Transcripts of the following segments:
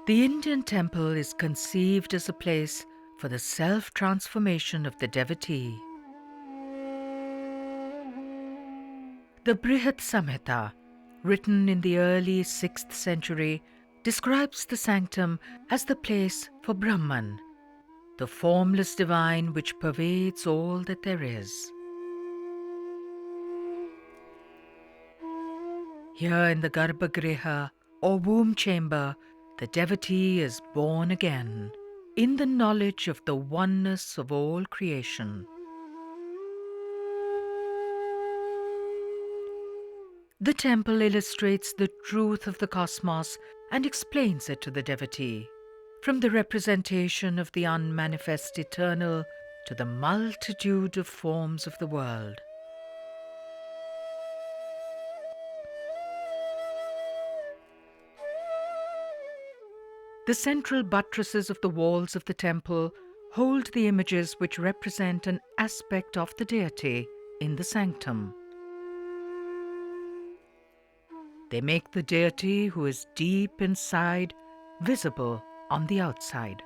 The Indian temple is conceived as a place for the self-transformation of the devotee. The Brihat Samhita, written in the early 6th century, describes the sanctum as the place for Brahman, the formless divine which pervades all that there is. Here in the Garbhagriha, or womb chamber, the devotee is born again, in the knowledge of the oneness of all creation. The temple illustrates the truth of the cosmos and explains it to the devotee, from the representation of the unmanifest eternal to the multitude of forms of the world. The central buttresses of the walls of the temple hold the images which represent an aspect of the deity in the sanctum. They make the deity who is deep inside visible on the outside.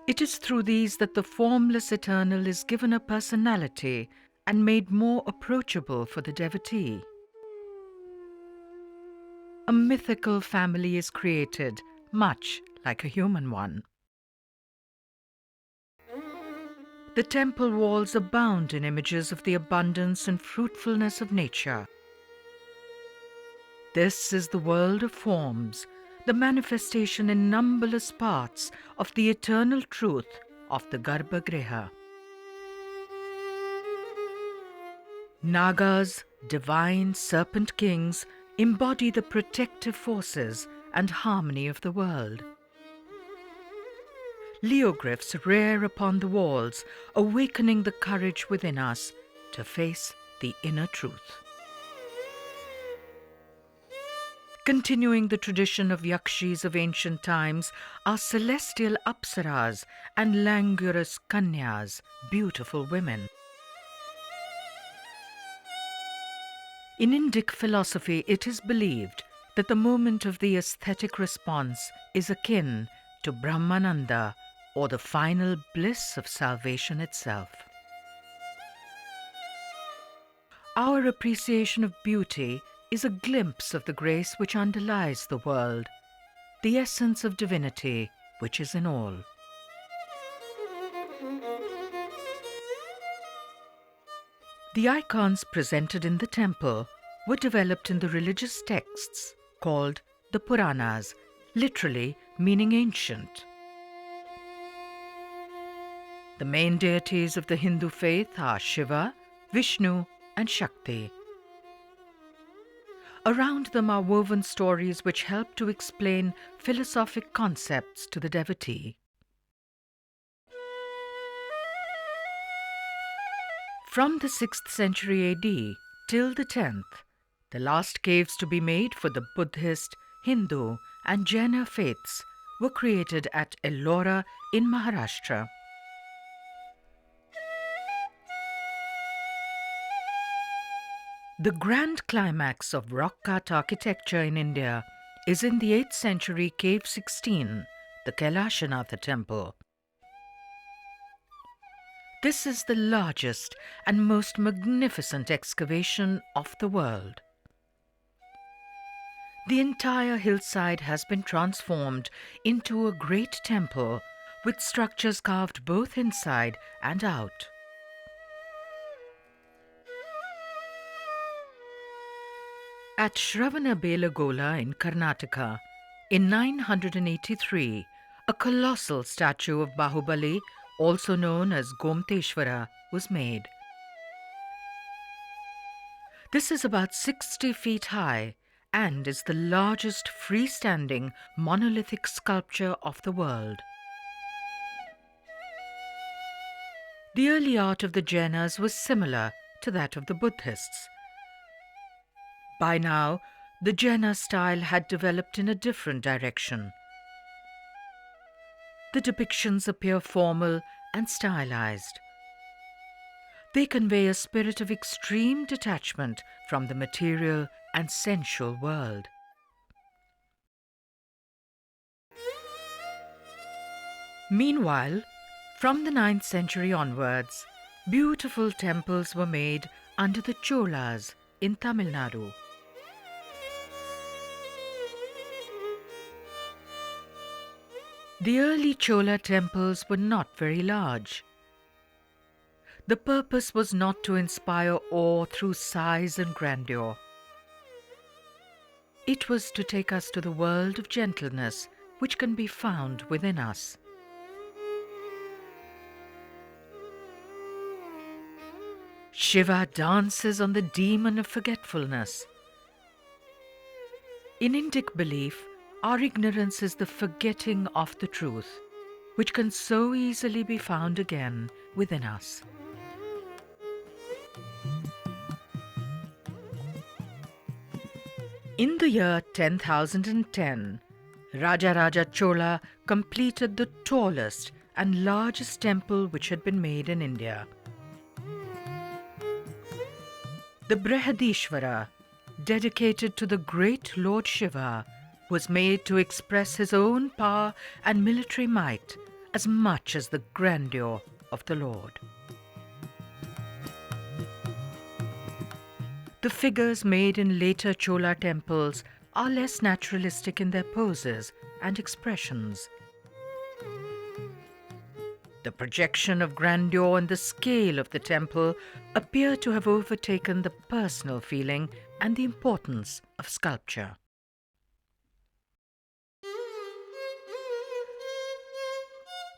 It is through these that the formless eternal is given a personality and made more approachable for the devotee. A mythical family is created, much like a human one. The temple walls abound in images of the abundance and fruitfulness of nature. This is the world of forms, the manifestation in numberless parts of the eternal truth of the Garbhagriha. Nagas, divine serpent kings, embody the protective forces and harmony of the world. Leogryphs rear upon the walls, awakening the courage within us to face the inner truth. Continuing the tradition of Yakshis of ancient times are celestial apsaras and languorous kanyas, beautiful women. In Indic philosophy, it is believed that the moment of the aesthetic response is akin to Brahmananda, or the final bliss of salvation itself. Our appreciation of beauty is a glimpse of the grace which underlies the world, the essence of divinity which is in all. The icons presented in the temple were developed in the religious texts called the Puranas, literally meaning ancient. The main deities of the Hindu faith are Shiva, Vishnu, and Shakti. Around them are woven stories which help to explain philosophic concepts to the devotee. From the 6th century AD till the 10th, the last caves to be made for the Buddhist, Hindu, and Jaina faiths were created at Ellora in Maharashtra. The grand climax of rock-cut architecture in India is in the 8th century Cave 16, the Kailashanatha temple. This is the largest and most magnificent excavation of the world. The entire hillside has been transformed into a great temple with structures carved both inside and out. At Shravanabelagola in Karnataka, in 983, a colossal statue of Bahubali, also known as Gomteshwara, was made. This is about 60 feet high and is the largest freestanding monolithic sculpture of the world. The early art of the Jainas was similar to that of the Buddhists. By now, the Jaina style had developed in a different direction. The depictions appear formal and stylized. They convey a spirit of extreme detachment from the material and sensual world. Meanwhile, from the 9th century onwards, beautiful temples were made under the Cholas in Tamil Nadu. The early Chola temples were not very large. The purpose was not to inspire awe through size and grandeur. It was to take us to the world of gentleness which can be found within us. Shiva dances on the demon of forgetfulness. In Indic belief, our ignorance is the forgetting of the truth, which can so easily be found again within us. In the year 10,010, Nataraja Chola completed the tallest and largest temple which had been made in India. The Brihadishvara, dedicated to the great Lord Shiva, was made to express his own power and military might as much as the grandeur of the Lord. The figures made in later Chola temples are less naturalistic in their poses and expressions. The projection of grandeur and the scale of the temple appear to have overtaken the personal feeling and the importance of sculpture.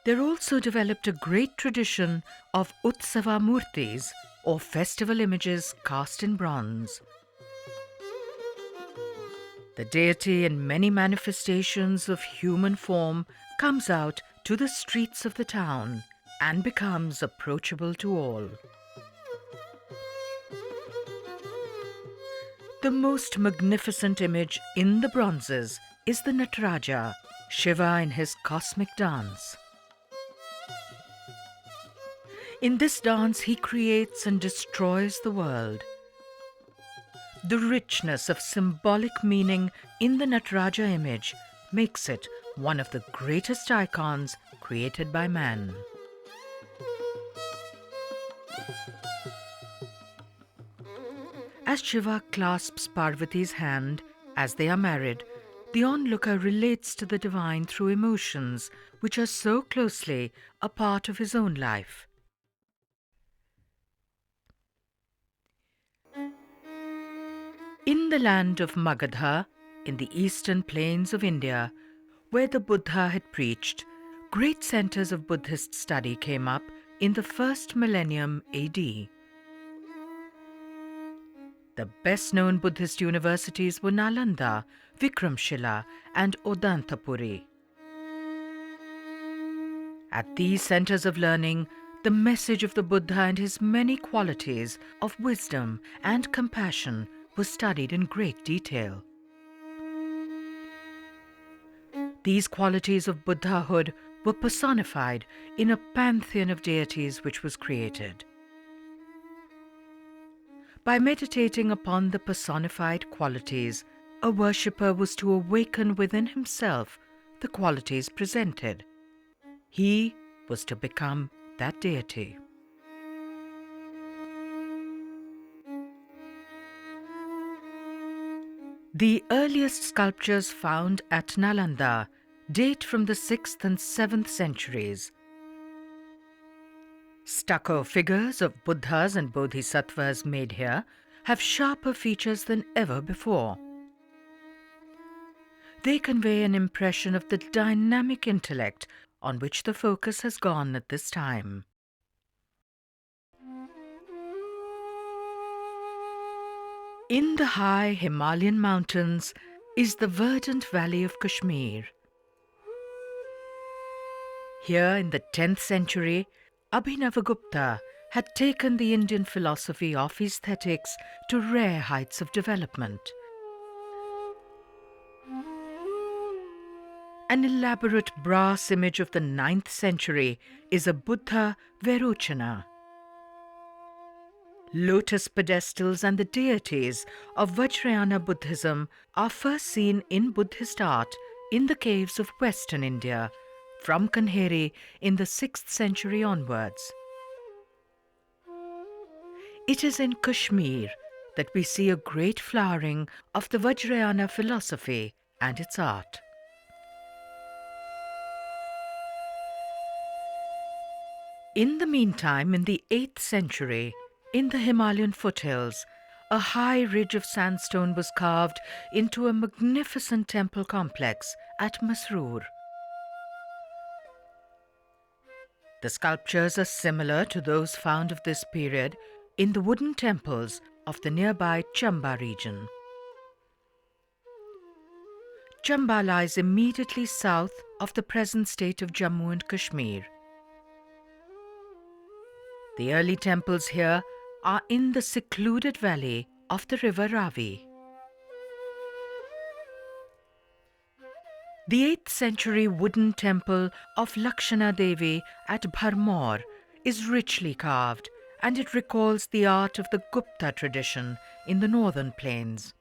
There also developed a great tradition of Utsava Murtis, or festival images cast in bronze. The deity in many manifestations of human form comes out to the streets of the town and becomes approachable to all. The most magnificent image in the bronzes is the Nataraja, Shiva in his cosmic dance. In this dance, he creates and destroys the world. The richness of symbolic meaning in the Nataraja image makes it one of the greatest icons created by man. As Shiva clasps Parvati's hand as they are married, the onlooker relates to the divine through emotions which are so closely a part of his own life. In the land of Magadha, in the eastern plains of India, where the Buddha had preached, great centers of Buddhist study came up in the first millennium AD. The best-known Buddhist universities were Nalanda, Vikramshila, and Odantapuri. At these centers of learning, the message of the Buddha and his many qualities of wisdom and compassion was studied in great detail. These qualities of Buddhahood were personified in a pantheon of deities which was created. By meditating upon the personified qualities, a worshipper was to awaken within himself the qualities presented. He was to become that deity. The earliest sculptures found at Nalanda date from the 6th and 7th centuries. Stucco figures of Buddhas and Bodhisattvas made here have sharper features than ever before. They convey an impression of the dynamic intellect on which the focus has gone at this time. In the high Himalayan mountains is the verdant valley of Kashmir. Here in the 10th century, Abhinavagupta had taken the Indian philosophy of aesthetics to rare heights of development. An elaborate brass image of the 9th century is a Buddha Verochana. Lotus pedestals and the deities of Vajrayana Buddhism are first seen in Buddhist art in the caves of Western India, from Kanheri in the 6th century onwards. It is in Kashmir that we see a great flowering of the Vajrayana philosophy and its art. In the meantime, in the 8th century, in the Himalayan foothills, a high ridge of sandstone was carved into a magnificent temple complex at Masroor. The sculptures are similar to those found of this period in the wooden temples of the nearby Chamba region. Chamba lies immediately south of the present state of Jammu and Kashmir. The early temples here are in the secluded valley of the river Ravi. The 8th century wooden temple of Lakshana Devi at Bharmor is richly carved, and it recalls the art of the Gupta tradition in the northern plains.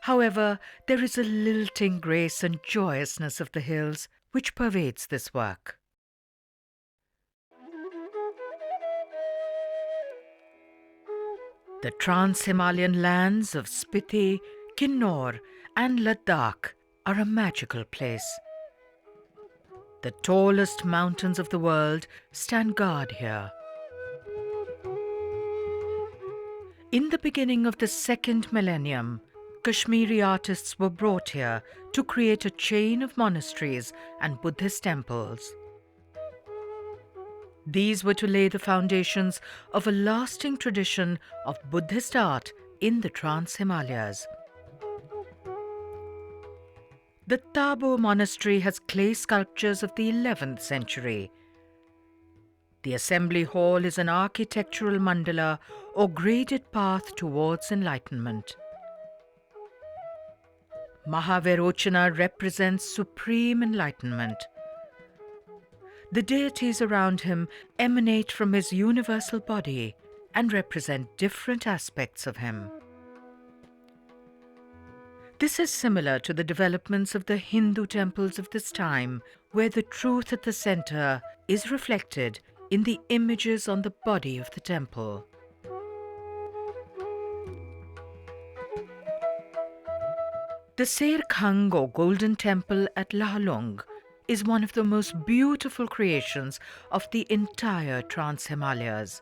However, there is a lilting grace and joyousness of the hills which pervades this work. The trans-Himalayan lands of Spiti, Kinnaur and Ladakh are a magical place. The tallest mountains of the world stand guard here. In the beginning of the 2nd millennium, Kashmiri artists were brought here to create a chain of monasteries and Buddhist temples. These were to lay the foundations of a lasting tradition of Buddhist art in the Trans-Himalayas. The Tabo monastery has clay sculptures of the 11th century. The assembly hall is an architectural mandala or graded path towards enlightenment. Mahavirochana represents supreme enlightenment. The deities around him emanate from his universal body and represent different aspects of him. This is similar to the developments of the Hindu temples of this time, where the truth at the center is reflected in the images on the body of the temple. The Ser Khang or Golden Temple at Lahlong is one of the most beautiful creations of the entire Trans-Himalayas.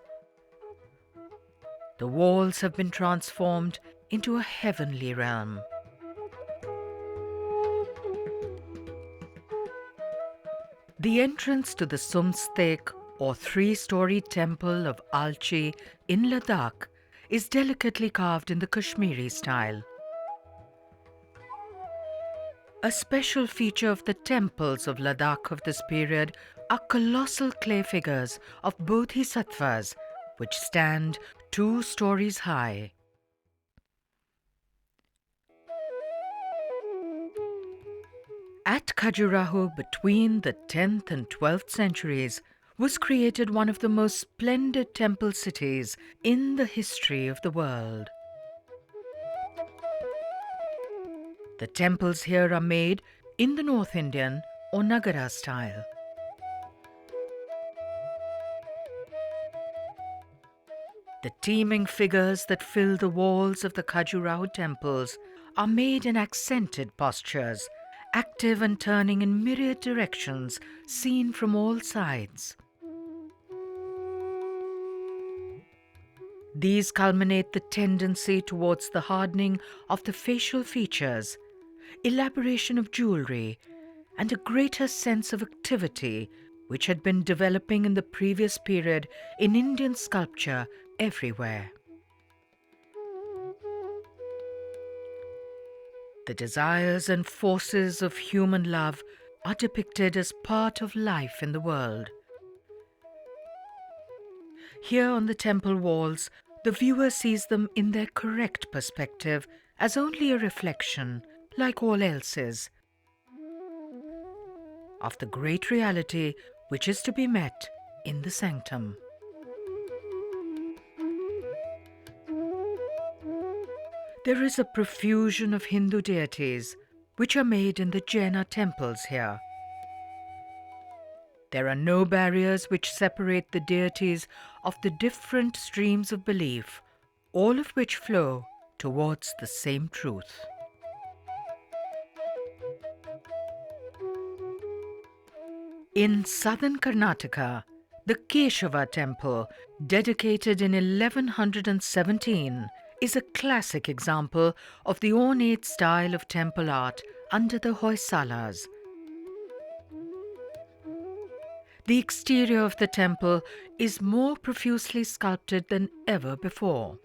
The walls have been transformed into a heavenly realm. The entrance to the Sumstek or 3-story temple of Alchi in Ladakh is delicately carved in the Kashmiri style. A special feature of the temples of Ladakh of this period are colossal clay figures of bodhisattvas which stand 2 stories high. At Khajuraho, between the 10th and 12th centuries, was created one of the most splendid temple cities in the history of the world. The temples here are made in the North Indian or Nagara style. The teeming figures that fill the walls of the Khajuraho temples are made in accented postures, active and turning in myriad directions, seen from all sides. These culminate the tendency towards the hardening of the facial features, elaboration of jewelry, and a greater sense of activity which had been developing in the previous period in Indian sculpture everywhere. The desires and forces of human love are depicted as part of life in the world. Here on the temple walls, the viewer sees them in their correct perspective as only a reflection, like all else is, of the great reality which is to be met in the sanctum. There is a profusion of Hindu deities which are made in the Jaina temples here. There are no barriers which separate the deities of the different streams of belief, all of which flow towards the same truth. In southern Karnataka, the Keshava temple, dedicated in 1117, is a classic example of the ornate style of temple art under the Hoysalas. The exterior of the temple is more profusely sculpted than ever before.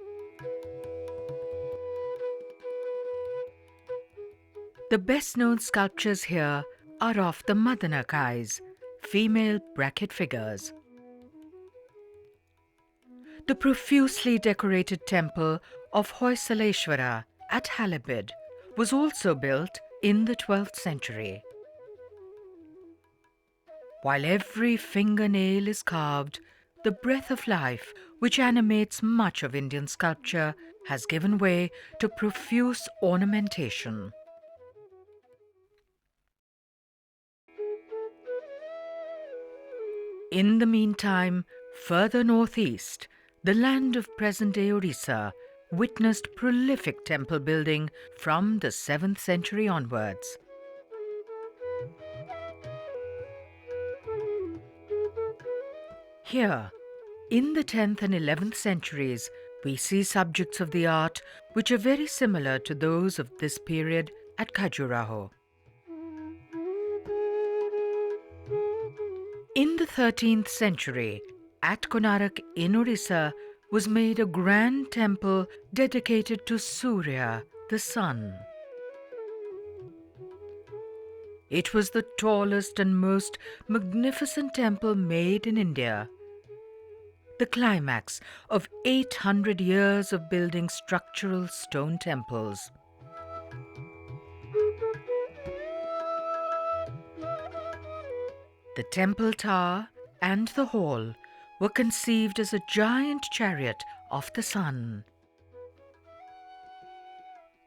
The best-known sculptures here are of the Madanakais, female bracket figures. The profusely decorated temple of Hoysaleshwara at Halabid was also built in the 12th century. While every fingernail is carved, the breath of life which animates much of Indian sculpture has given way to profuse ornamentation. In the meantime, further northeast, the land of present-day Orissa witnessed prolific temple building from the 7th century onwards. Here, in the 10th and 11th centuries, we see subjects of the art which are very similar to those of this period at Khajuraho. In the 13th century, at Konarak in Orissa, was made a grand temple dedicated to Surya, the sun. It was the tallest and most magnificent temple made in India. The climax of 800 years of building structural stone temples. The temple tower and the hall were conceived as a giant chariot of the sun.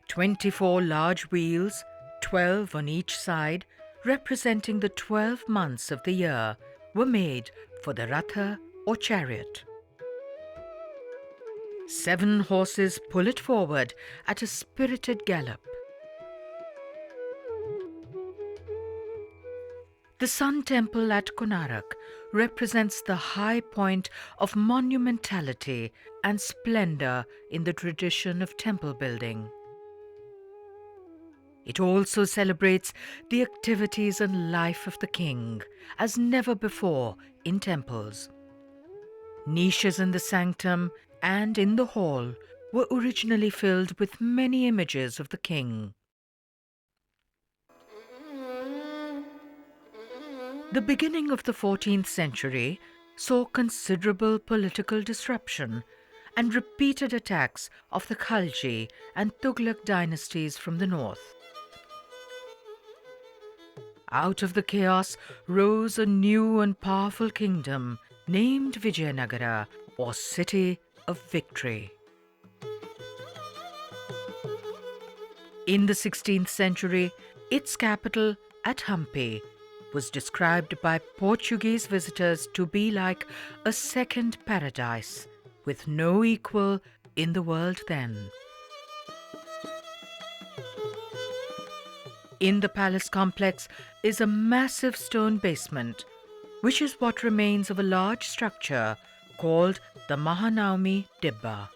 24 large wheels, 12 on each side, representing the 12 months of the year, were made for the ratha or chariot. 7 horses pull it forward at a spirited gallop. The Sun Temple at Konarak represents the high point of monumentality and splendor in the tradition of temple building. It also celebrates the activities and life of the king, as never before in temples. Niches in the sanctum and in the hall were originally filled with many images of the king. The beginning of the 14th century saw considerable political disruption and repeated attacks of the Khalji and Tughlaq dynasties from the north. Out of the chaos rose a new and powerful kingdom named Vijayanagara, or City of Victory. In the 16th century, its capital at Hampi was described by Portuguese visitors to be like a second paradise with no equal in the world then. In the palace complex is a massive stone basement, which is what remains of a large structure called the Mahanaumi Dibba.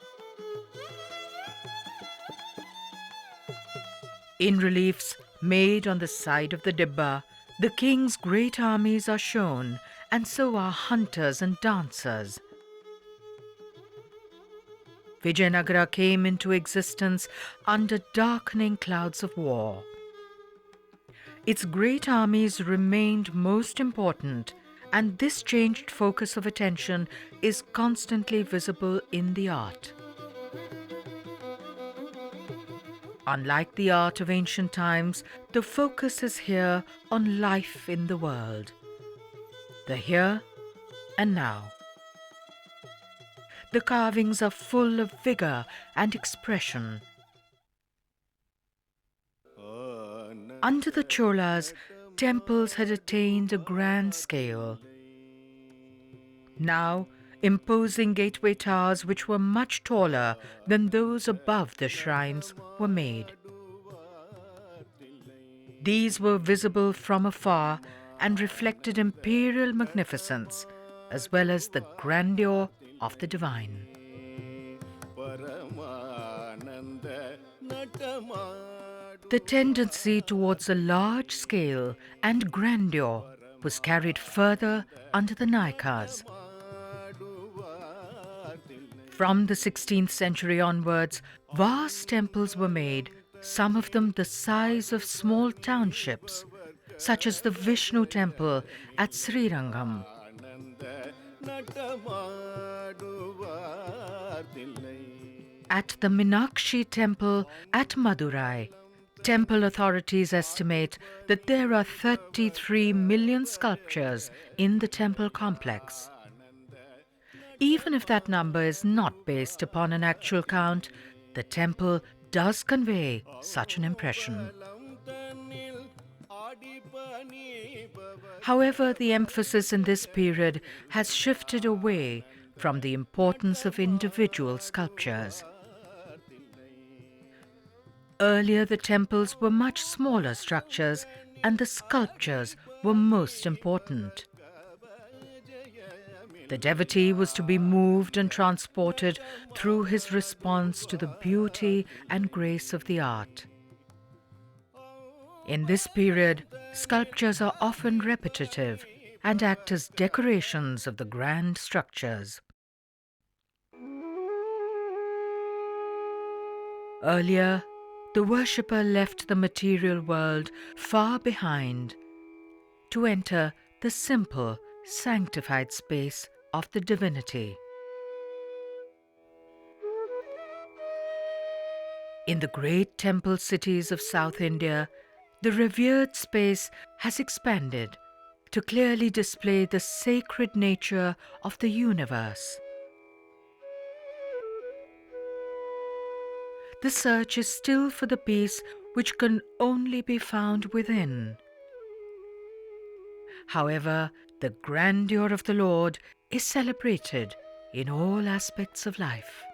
In reliefs made on the side of the Dibba, the king's great armies are shown, and so are hunters and dancers. Vijayanagara came into existence under darkening clouds of war. Its great armies remained most important, and this changed focus of attention is constantly visible in the art. Unlike the art of ancient times, the focus is here on life in the world, the here and now. The carvings are full of vigor and expression. Under the Cholas, temples had attained a grand scale. Now, imposing gateway towers which were much taller than those above the shrines were made. These were visible from afar and reflected imperial magnificence as well as the grandeur of the divine. The tendency towards a large scale and grandeur was carried further under the Nayakas. From the 16th century onwards, vast temples were made, some of them the size of small townships, such as the Vishnu temple at Srirangam. At the Meenakshi temple at Madurai, temple authorities estimate that there are 33 million sculptures in the temple complex. Even if that number is not based upon an actual count, the temple does convey such an impression. However, the emphasis in this period has shifted away from the importance of individual sculptures. Earlier, the temples were much smaller structures and the sculptures were most important. The devotee was to be moved and transported through his response to the beauty and grace of the art. In this period, sculptures are often repetitive and act as decorations of the grand structures. Earlier, the worshipper left the material world far behind to enter the simple, sanctified space of the divinity. In the great temple cities of South India, the revered space has expanded to clearly display the sacred nature of the universe. The search is still for the peace which can only be found within. However, the grandeur of the Lord is celebrated in all aspects of life.